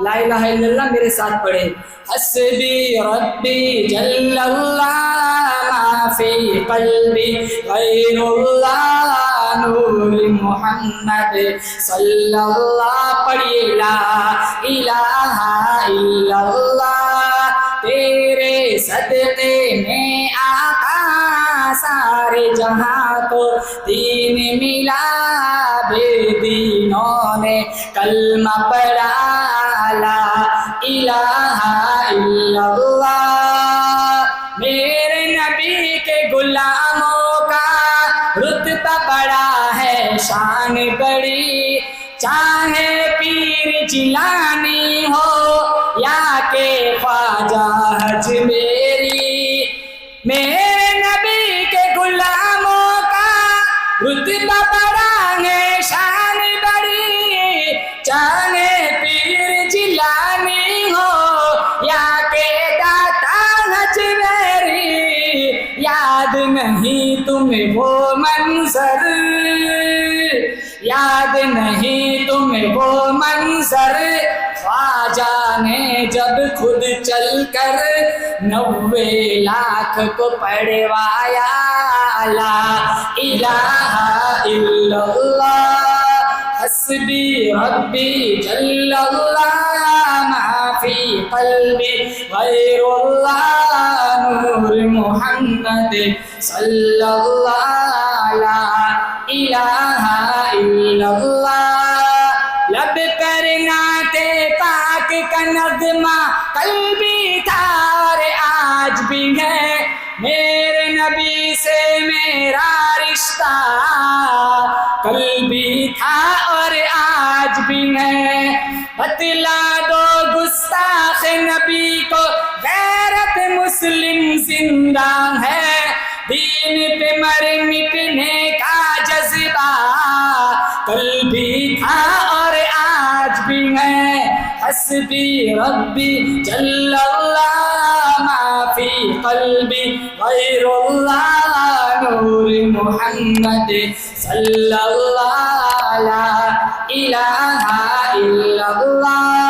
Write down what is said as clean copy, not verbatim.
لا الہ الا اللہ میرے ساتھ پڑھے. حسبی ربی جل اللہ ما فی قلبی غیر اللہ نور محمد صلی اللہ. پڑھیے لا الہ الا اللہ تیرے صدقے میں آقا سارے جہاں کو دین ملا. بے دینوں نے کلمہ پڑھا لا الہ الا اللہ. میرے نبی کے غلاموں کا رتبہ بڑا ہے شان بڑی. چاہے پیر جیلانی ہو یا کہ خواجہ اجمیری. میرے نبی کے غلاموں کا رتبہ بڑا ہے شان بڑی. چاہے پیر جیلانی ہو یا کہ داتا اجمیری. یاد نہیں تمہیں وہ منظر, یاد نہیں تمہیں وہ منظر خواجہ نے جب خود چل کر 90 لاکھ کو پڑھوایا. لا الہ الا اللہ حسبی ربی جل اللہ ما فی قلبی غیر اللہ نور محمد صلی اللہ. لا الہ الا اللہ. لب پر نعت پاک کا نغمہ کل بھی تھا اور آج بھی ہے. میرے نبی سے میرا رشتہ کل بھی تھا اور آج بھی ہے. بتلا دو گستاخ نبی کو غیرت مسلم زندہ ہے. دین پہ مر مٹنے کا جذبہ کل بھی تھا اور آج بھی ہے. حسبی ربی جل اللہ ما فی قلبی غیر اللہ نور محمد صلی اللہ. لا الہ الا اللہ.